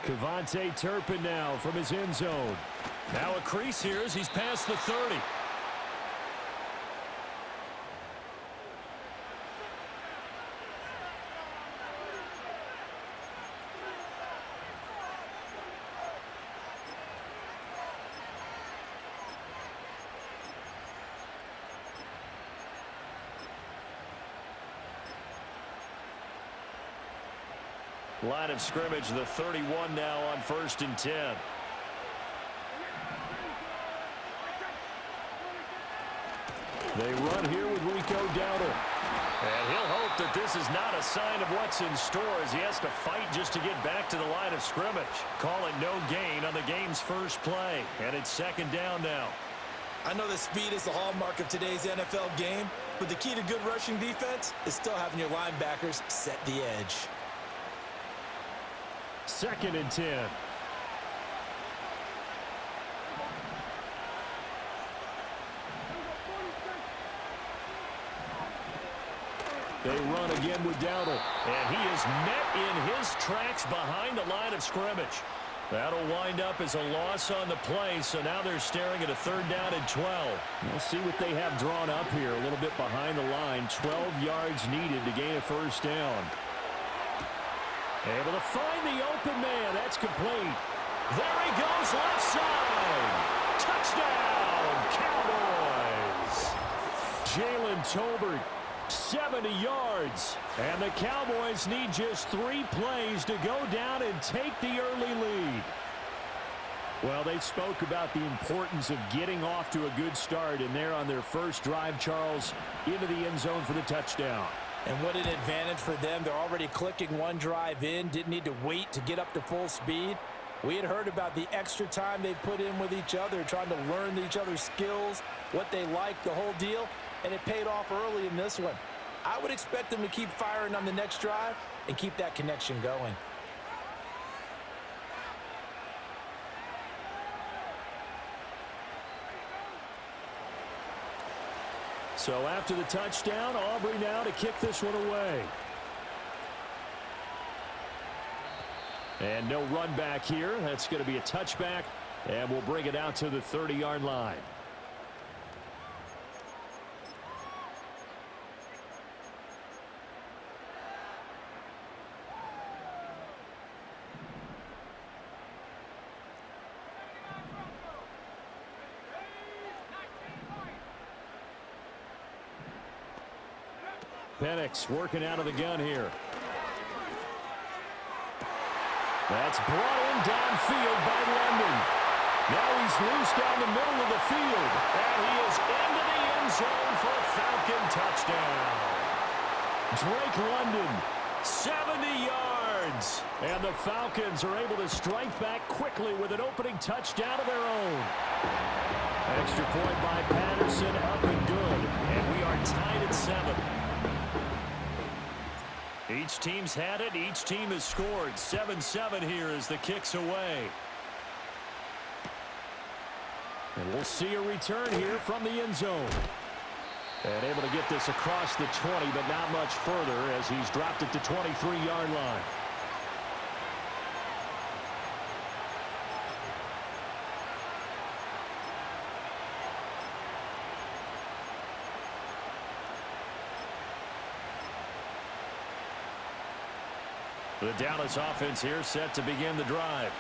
Kevontae Turpin now from his end zone. Now a crease here as he's past the 30. Line of scrimmage, the 31 now on 1st and 10. They run here with Rico Dowdle. And he'll hope that this is not a sign of what's in store as he has to fight just to get back to the line of scrimmage. Call it no gain on the game's first play. And it's 2nd down now. I know that speed is the hallmark of today's NFL game, but the key to good rushing defense is still having your linebackers set the edge. 2nd and 10. They run again with Dowdle. And he is met in his tracks behind the line of scrimmage. That'll wind up as a loss on the play, so now they're staring at a 3rd down and 12. We'll see what they have drawn up here, a little bit behind the line. 12 yards needed to gain a 1st down. Able to find the open man. That's complete. There he goes, left side. Touchdown, Cowboys. Jalen Tolbert, 70 yards. And the Cowboys need just 3 plays to go down and take the early lead. Well, they spoke about the importance of getting off to a good start, and they're on their first drive, Charles, into the end zone for the touchdown. And what an advantage for them. They're already clicking one drive in, didn't need to wait to get up to full speed. We had heard about the extra time they put in with each other, trying to learn each other's skills, what they like, the whole deal, and it paid off early in this one. I would expect them to keep firing on the next drive and keep that connection going. So after the touchdown, Aubrey now to kick this one away. And no run back here. That's going to be a touchback, and we'll bring it out to the 30-yard line. Penix working out of the gun here. That's brought in downfield by London. Now he's loose down the middle of the field. And he is into the end zone for a Falcon touchdown. Drake London, 70 yards. And the Falcons are able to strike back quickly with an opening touchdown of their own. Extra point by Patterson, up and good. And we are tied at 7. Each team's had it. Each team has scored. 7-7 here as the kick's away. And we'll see a return here from the end zone. And able to get this across the 20, but not much further as he's dropped it to 23-yard line. The Dallas offense here set to begin the drive.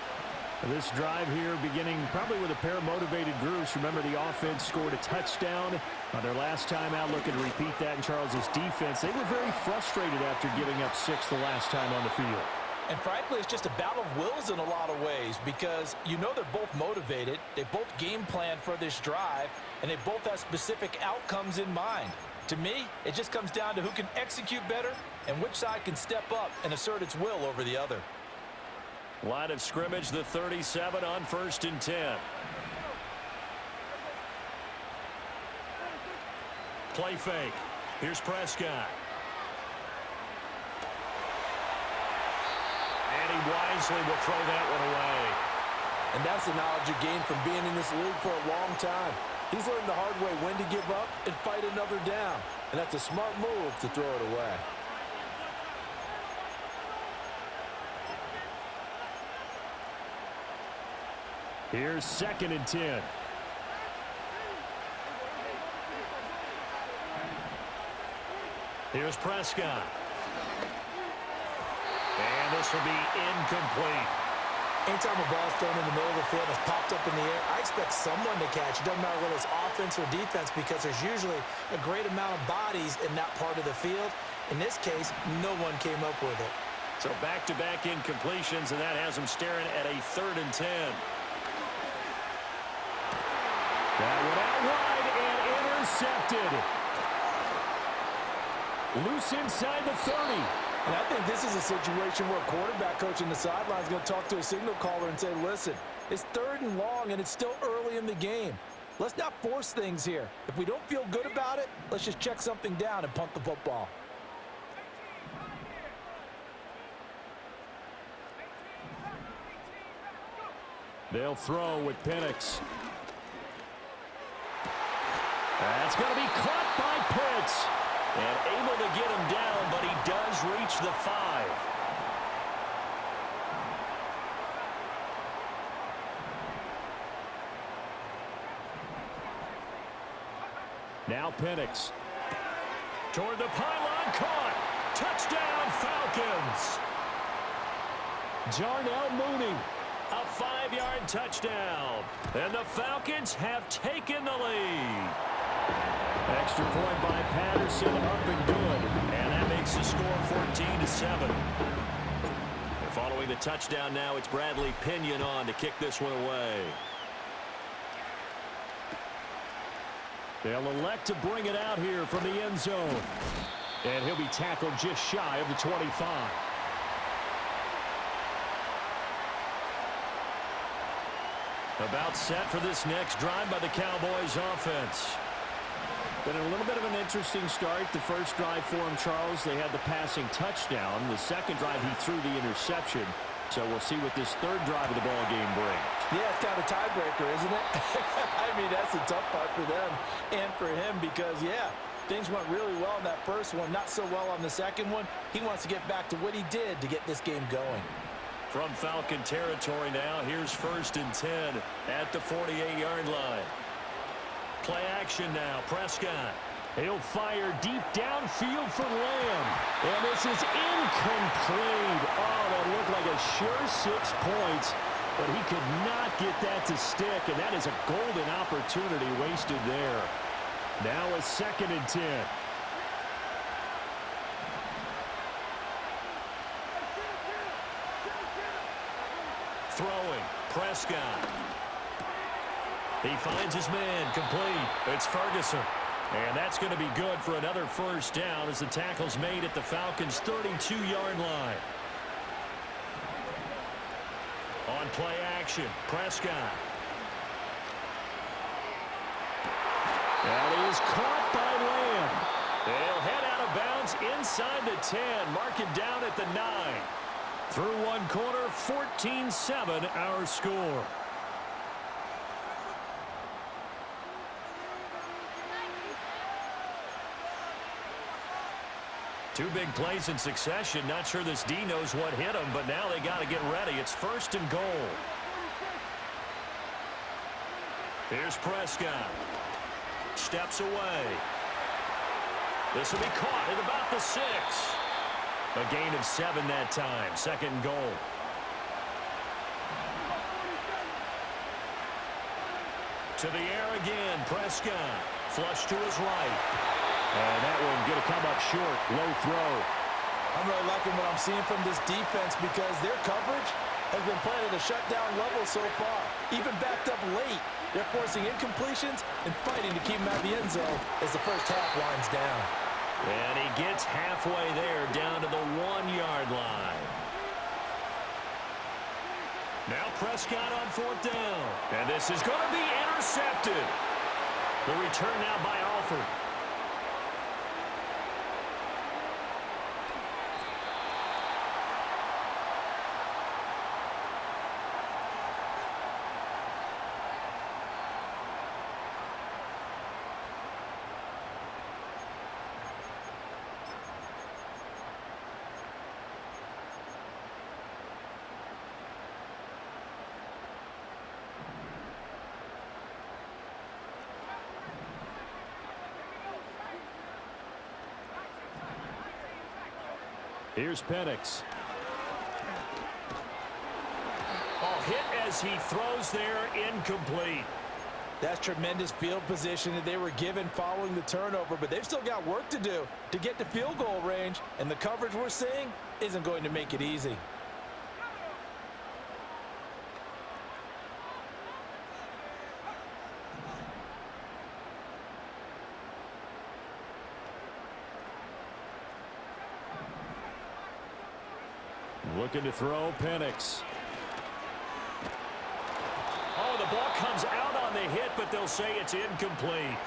This drive here beginning probably with a pair of motivated groups. Remember, the offense scored a touchdown on their last time out. Looking to repeat that in Charles's defense. They were very frustrated after giving up 6 the last time on the field. And frankly, it's just a battle of wills in a lot of ways because you know they're both motivated. They both game plan for this drive, and they both have specific outcomes in mind. To me, it just comes down to who can execute better and which side can step up and assert its will over the other. Line of scrimmage, the 37 on 1st and 10. Play fake. Here's Prescott. And he wisely will throw that one away. And that's the knowledge you gain from being in this league for a long time. He's learned the hard way when to give up and fight another down. And that's a smart move to throw it away. Here's 2nd and 10. Here's Prescott. And this will be incomplete. Anytime a ball's thrown in the middle of the field and it's popped up in the air, I expect someone to catch. It doesn't matter whether it's offense or defense because there's usually a great amount of bodies in that part of the field. In this case, no one came up with it. So back-to-back incompletions, and that has them staring at a 3rd and 10. That went out wide and intercepted. Loose inside the 30. And I think this is a situation where a quarterback coach in the sideline is going to talk to a signal caller and say, listen, it's 3rd and long and it's still early in the game. Let's not force things here. If we don't feel good about it, let's just check something down and punt the football. They'll throw with Penix. That's going to be caught by Pitts. And able to get him down, but he does reach the 5. Now Penix. Toward the pylon, caught. Touchdown, Falcons. Darnell Mooney. A 5-yard touchdown. And the Falcons have taken the lead. Extra point by Patterson, up and good. And that makes the score 14-7. And following the touchdown now, it's Bradley Pinion on to kick this one away. They'll elect to bring it out here from the end zone. And he'll be tackled just shy of the 25. About set for this next drive by the Cowboys offense. Been a little bit of an interesting start. The first drive for him, Charles, they had the passing touchdown. The second drive, he threw the interception. So we'll see what this 3rd drive of the ball game brings. Yeah, it's kind of a tiebreaker, isn't it? I mean, that's the tough part for them and for him because, yeah, things went really well in that first one, not so well on the second one. He wants to get back to what he did to get this game going. From Falcon territory now, here's 1st and 10 at the 48-yard line. Play action now, Prescott. He'll fire deep downfield for Lamb. And this is incomplete. Oh, that looked like a sure 6 points, but he could not get that to stick, and that is a golden opportunity wasted there. Now a 2nd and 10. Throwing, Prescott. He finds his man, complete. It's Ferguson. And that's going to be good for another 1st down as the tackle's made at the Falcons' 32-yard line. On play action, Prescott. That is caught by Lamb. They'll head out of bounds inside the 10, mark it down at the 9. Through one quarter, 14-7 our score. Two big plays in succession. Not sure this D knows what hit him, but now they got to get ready. It's 1st and goal. Here's Prescott. Steps away. This will be caught at about the 6. A gain of 7 that time. 2nd and goal. To the air again. Prescott. Flush to his right. And that one going to come up short. Low throw. I'm really liking what I'm seeing from this defense because their coverage has been playing at a shutdown level so far. Even backed up late. They're forcing incompletions and fighting to keep them out of the end zone as the first half winds down. And he gets halfway there down to the 1-yard line. Now Prescott on 4th down. And this is going to be intercepted. The return now by Alford. Here's Penix. Oh, hit as he throws there, incomplete. That's tremendous field position that they were given following the turnover, but they've still got work to do to get to field goal range, and the coverage we're seeing isn't going to make it easy. Looking to throw, Penix. Oh, the ball comes out on the hit, but they'll say it's incomplete.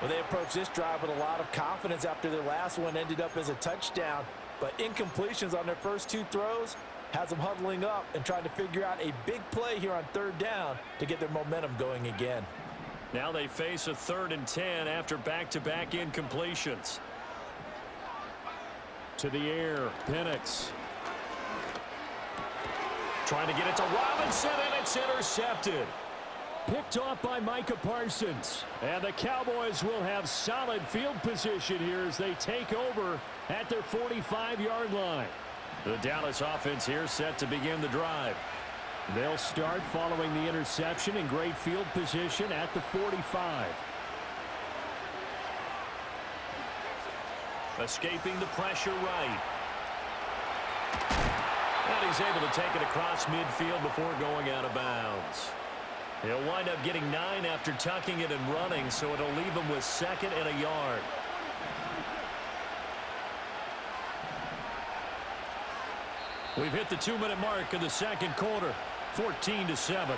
Well, they approached this drive with a lot of confidence after their last one ended up as a touchdown. But incompletions on their first two throws has them huddling up and trying to figure out a big play here on third down to get their momentum going again. Now they face a 3rd and 10 after back-to-back incompletions. To the air, Penix. Trying to get it to Robinson, and it's intercepted. Picked off by Micah Parsons. And the Cowboys will have solid field position here as they take over at their 45-yard line. The Dallas offense here set to begin the drive. They'll start following the interception in great field position at the 45. Escaping the pressure right. And he's able to take it across midfield before going out of bounds. He'll wind up getting 9 after tucking it and running, so it'll leave him with 2nd and a yard. We've hit the 2-minute mark of the second quarter, 14-7.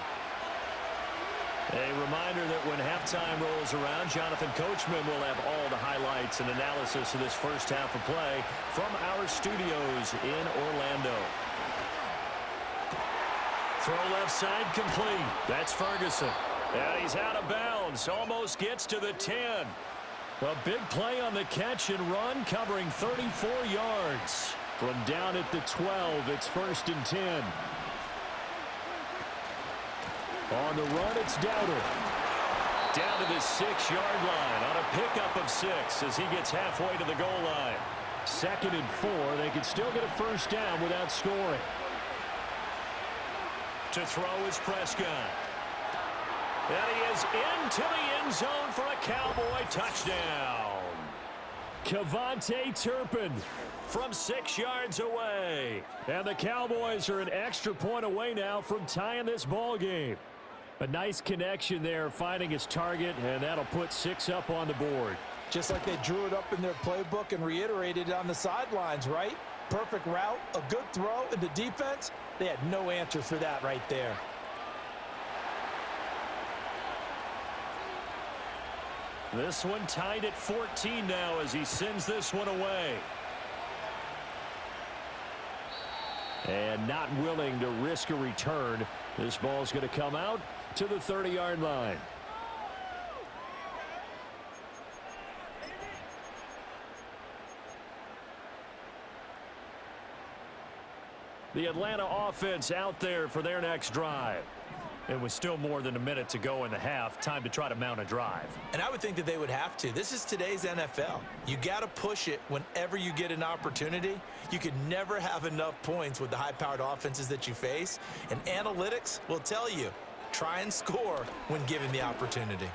A reminder that when halftime rolls around, Jonathan Coachman will have all the highlights and analysis of this first half of play from our studios in Orlando. Throw left side complete. That's Ferguson. And he's out of bounds. Almost gets to the 10. A big play on the catch and run, covering 34 yards. From down at the 12, it's 1st and 10. On the run, it's Dowdle. Down to the 6-yard line on a pickup of 6 as he gets halfway to the goal line. 2nd and 4. They can still get a first down without scoring. To throw is Prescott. And he is into the end zone for a Cowboy touchdown. Kevontae Turpin from 6 yards away. And the Cowboys are an extra point away now from tying this ball game. A nice connection there, finding his target, and that'll put 6 up on the board. Just like they drew it up in their playbook and reiterated it on the sidelines, right? Perfect route, a good throw, and the defense, they had no answer for that right there. This one tied at 14 now as he sends this one away. And not willing to risk a return. This ball's going to come out to the 30-yard line. The Atlanta offense out there for their next drive. It was still more than a minute to go in the half. Time to try to mount a drive. And I would think that they would have to. This is today's NFL. You got to push it whenever you get an opportunity. You can never have enough points with the high-powered offenses that you face. And analytics will tell you, try and score when given the opportunity.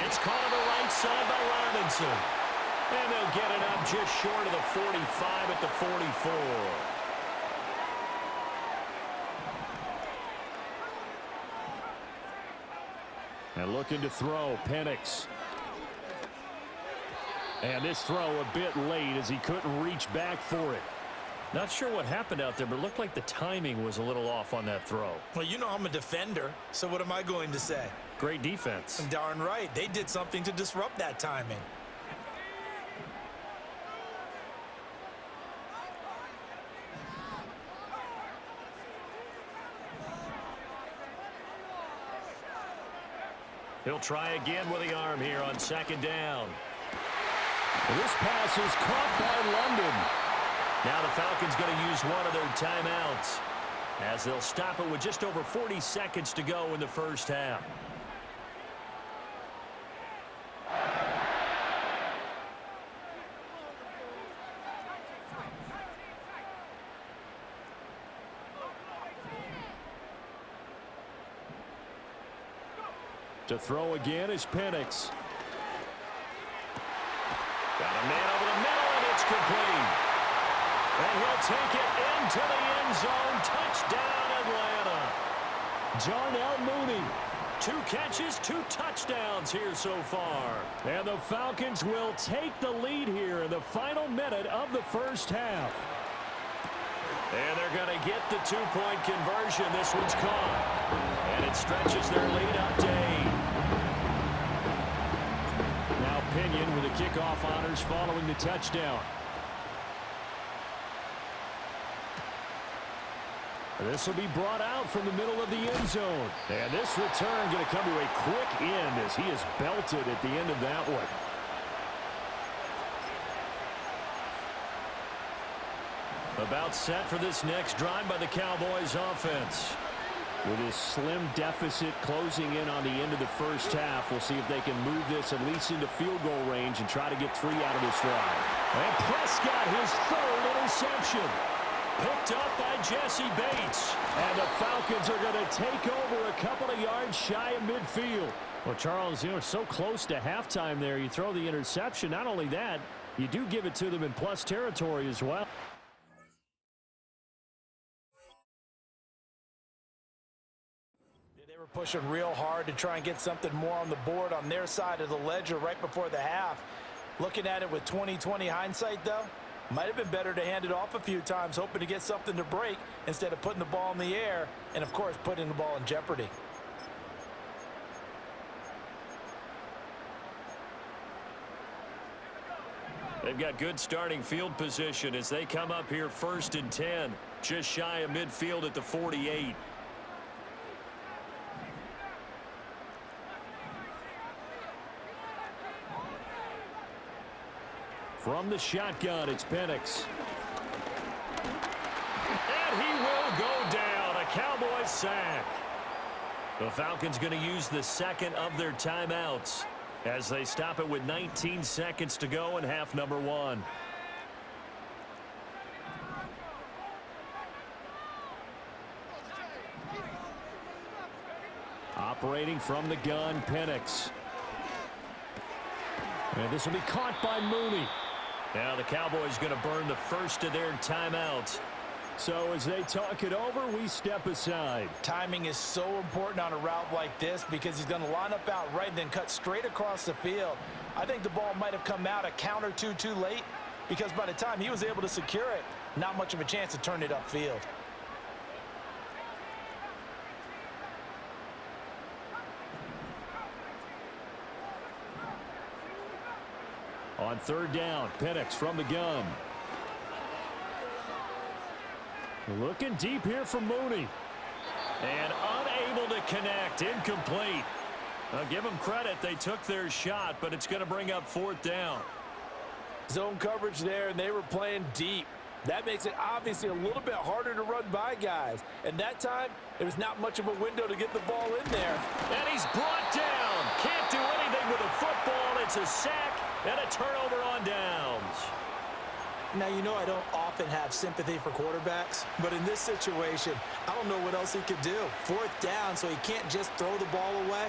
It's caught on the right side by Robinson. And they'll get it up just short of the 45 at the 44. And looking to throw, Penix. And this throw a bit late as he couldn't reach back for it. Not sure what happened out there, but it looked like the timing was a little off on that throw. Well, you know I'm a defender, so what am I going to say? Great defense. Darn right. They did something to disrupt that timing. He'll try again with the arm here on 2nd down. This pass is caught by London. Now the Falcons going to use one of their timeouts as they'll stop it with just over 40 seconds to go in the first half. To throw again is Penix. Got a man over the middle, and it's complete. And he'll take it into the end zone. Touchdown, Atlanta. Darnell Mooney. 2 catches, 2 touchdowns here so far. And the Falcons will take the lead here in the final minute of the first half. And they're going to get the 2-point conversion. This one's caught. And it stretches their lead up to 8. Now Pinion with the kickoff honors following the touchdown. This will be brought out from the middle of the end zone. And this return going to come to a quick end as he is belted at the end of that one. About set for this next drive by the Cowboys offense. With his slim deficit closing in on the end of the first half, we'll see if they can move this at least into field goal range and try to get 3 out of this drive. And Prescott, his 3rd interception. Picked up by Jesse Bates. And the Falcons are going to take over a couple of yards shy of midfield. Well, Charles, you know, it's so close to halftime there. You throw the interception. Not only that, you do give it to them in plus territory as well. They were pushing real hard to try and get something more on the board on their side of the ledger right before the half. Looking at it with 20/20 hindsight, though, might have been better to hand it off a few times, hoping to get something to break instead of putting the ball in the air and, of course, putting the ball in jeopardy. They've got good starting field position as they come up here 1st and 10, just shy of midfield at the 48. From the shotgun, it's Penix. And he will go down. A Cowboys sack. The Falcons going to use the 2nd of their timeouts as they stop it with 19 seconds to go in half number 1. Operating from the gun, Penix. And this will be caught by Mooney. Now the Cowboys going to burn the 1st of their timeouts. So as they talk it over, we step aside. Timing is so important on a route like this because he's going to line up out right and then cut straight across the field. I think the ball might have come out a count or two too late because by the time he was able to secure it, not much of a chance to turn it upfield. On 3rd down, Penix from the gun. Looking deep here for Mooney. And unable to connect. Incomplete. I'll give them credit. They took their shot, but it's going to bring up 4th down. Zone coverage there, and they were playing deep. That makes it obviously a little bit harder to run by guys. And that time, there was not much of a window to get the ball in there. And he's brought down. Can't do anything with a football. It's a sack and a turnover on downs. Now, you know I don't often have sympathy for quarterbacks, but in this situation, I don't know what else he could do. 4th down, so he can't just throw the ball away.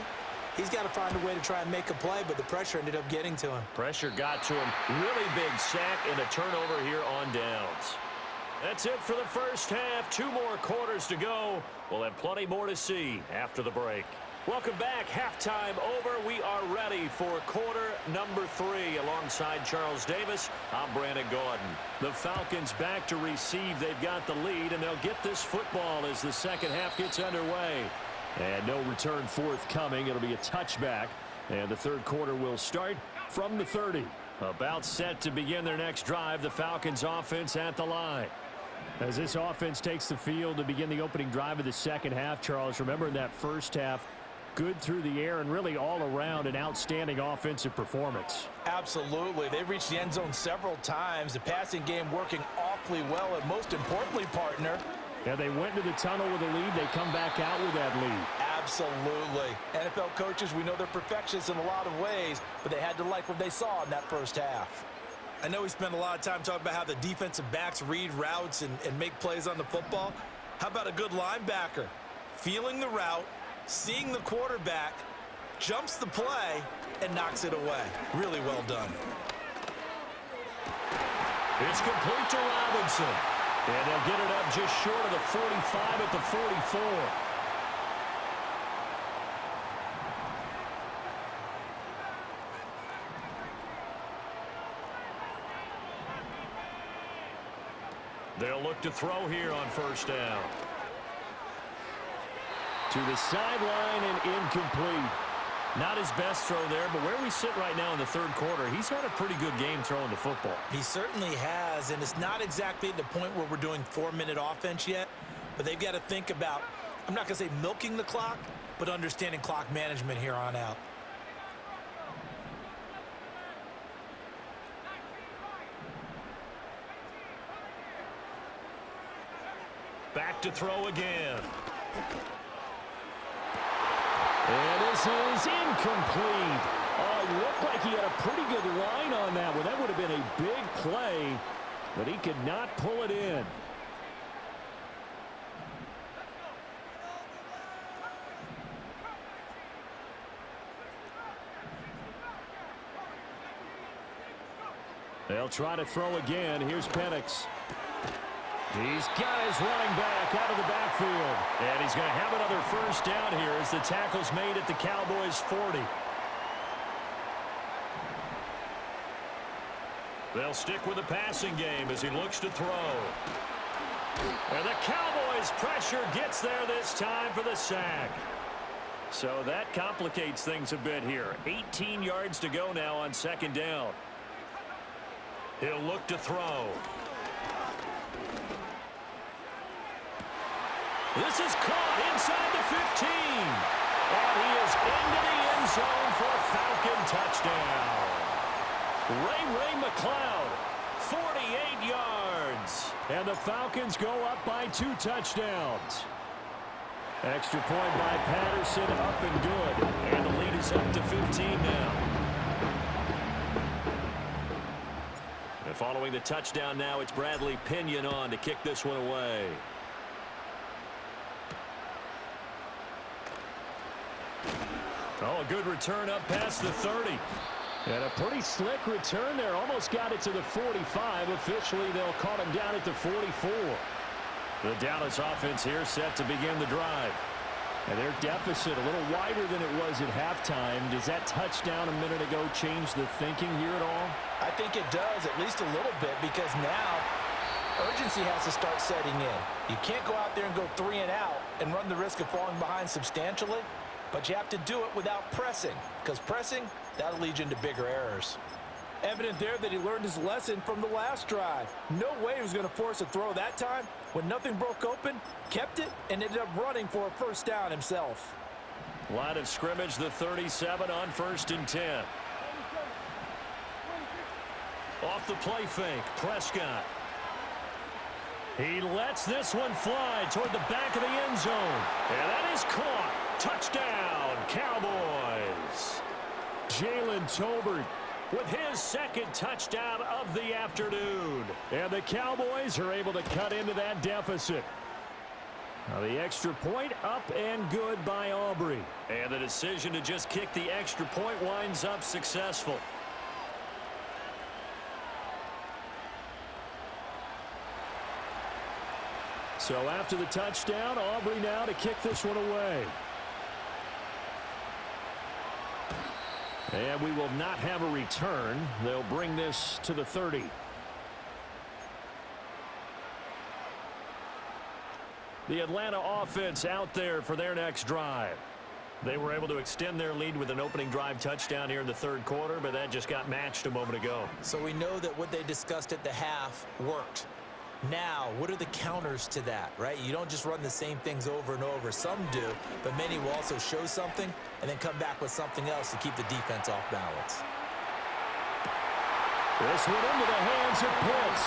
He's got to find a way to try and make a play, but the pressure ended up getting to him. Pressure got to him. Really big sack and a turnover here on downs. That's it for the first half. 2 more quarters to go. We'll have plenty more to see after the break. Welcome back. Halftime over. We are ready for quarter number 3. Alongside Charles Davis, I'm Brandon Gordon. The Falcons back to receive. They've got the lead, and they'll get this football as the second half gets underway. And no return forthcoming. It'll be a touchback. And the 3rd quarter will start from the 30. About set to begin their next drive. The Falcons offense at the line. As this offense takes the field to begin the opening drive of the second half, Charles, remember in that first half, good through the air and really all around an outstanding offensive performance. Absolutely. They reached the end zone several times. The passing game working awfully well, and most importantly, partner, yeah, they went into the tunnel with a lead. They come back out with that lead. Absolutely. NFL coaches, we know they're perfectionists in a lot of ways, but they had to like what they saw in that first half. I know we spent a lot of time talking about how the defensive backs read routes and make plays on the football. How about a good linebacker? Feeling the route, seeing the quarterback, jumps the play and knocks it away. Really well done. It's complete to Robinson. And they'll get it up just short of the 45 at the 44. They'll look to throw here on first down. To the sideline and incomplete. Not his best throw there, but where we sit right now in the third quarter, he's had a pretty good game throwing the football. He certainly has, and it's not exactly at the point where we're doing 4-minute offense yet, but they've got to think about, I'm not going to say milking the clock, but understanding clock management here on out. Back to throw again. And this is incomplete. Oh, it looked like he had a pretty good line on that one. That would have been a big play, but he could not pull it in. They'll try to throw again. Here's Penix. He's got his running back out of the backfield. And he's going to have another first down here as the tackle's made at the Cowboys' 40. They'll stick with the passing game as he looks to throw. And the Cowboys' pressure gets there this time for the sack. So that complicates things a bit here. 18 yards to go now on second down. He'll look to throw. This is caught inside the 15. And he is into the end zone for a Falcon touchdown. Ray McLeod, 48 yards. And the Falcons go up by 2 touchdowns. Extra point by Patterson, up and good. And the lead is up to 15 now. And following the touchdown now, it's Bradley Pinion on to kick this one away. Oh, a good return up past the 30. And a pretty slick return there. Almost got it to the 45. Officially, they'll call him down at the 44. The Dallas offense here set to begin the drive. And their deficit a little wider than it was at halftime. Does that touchdown a minute ago change the thinking here at all? I think it does, at least a little bit, because now urgency has to start setting in. You can't go out there and go 3 and out and run the risk of falling behind substantially. But you have to do it without pressing, because pressing, that'll lead you into bigger errors. Evident there that he learned his lesson from the last drive. No way he was going to force a throw that time. When nothing broke open, kept it, and ended up running for a first down himself. Line of scrimmage, the 37 on 1st and 10. Off the play fake, Prescott. He lets this one fly toward the back of the end zone. And that is caught. Touchdown, Cowboys. Jalen Tolbert with his second touchdown of the afternoon. And the Cowboys are able to cut into that deficit. Now the extra point up and good by Aubrey. And the decision to just kick the extra point winds up successful. So after the touchdown, Aubrey now to kick this one away. And we will not have a return. They'll bring this to the 30. The Atlanta offense out there for their next drive. They were able to extend their lead with an opening drive touchdown here in the third quarter, but that just got matched a moment ago. So we know that what they discussed at the half worked. Now, what are the counters to that, right? You don't just run the same things over and over. Some do, but many will also show something and then come back with something else to keep the defense off balance. This went into the hands of Pitts.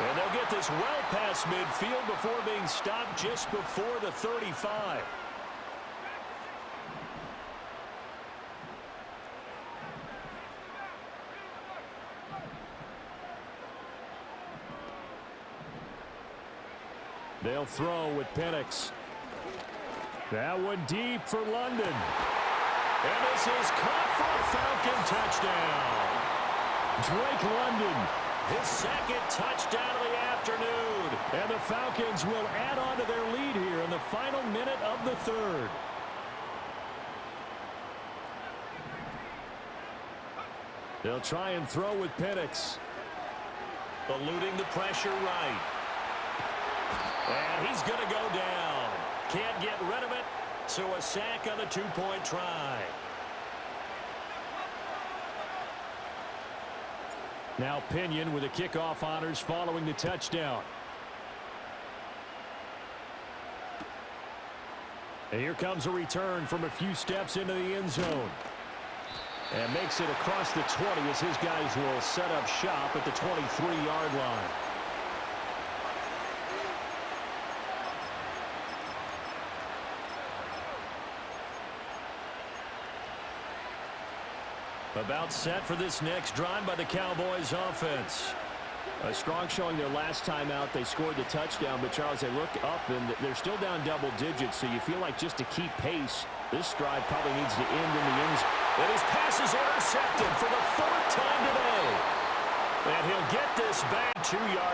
And they'll get this well past midfield before being stopped just before the 35. They'll throw with Penix. That one deep for London. And this is caught for a Falcon touchdown. Drake London, his second touchdown of the afternoon. And the Falcons will add on to their lead here in the final minute of the third. They'll try and throw with Penix. Eluding the pressure right. And he's going to go down. Can't get rid of it, so a sack on the two-point try. Now Pinion with the kickoff honors following the touchdown. And here comes a return from a few steps into the end zone. And makes it across the 20 as his guys will set up shop at the 23-yard line. About set for this next drive by the Cowboys offense. A strong showing their last time out. They scored the touchdown, but Charles, they look up and they're still down double digits, so you feel like just to keep pace, this drive probably needs to end in the end zone. And his pass is intercepted for the fourth time today. And he'll get this back 2-yard line.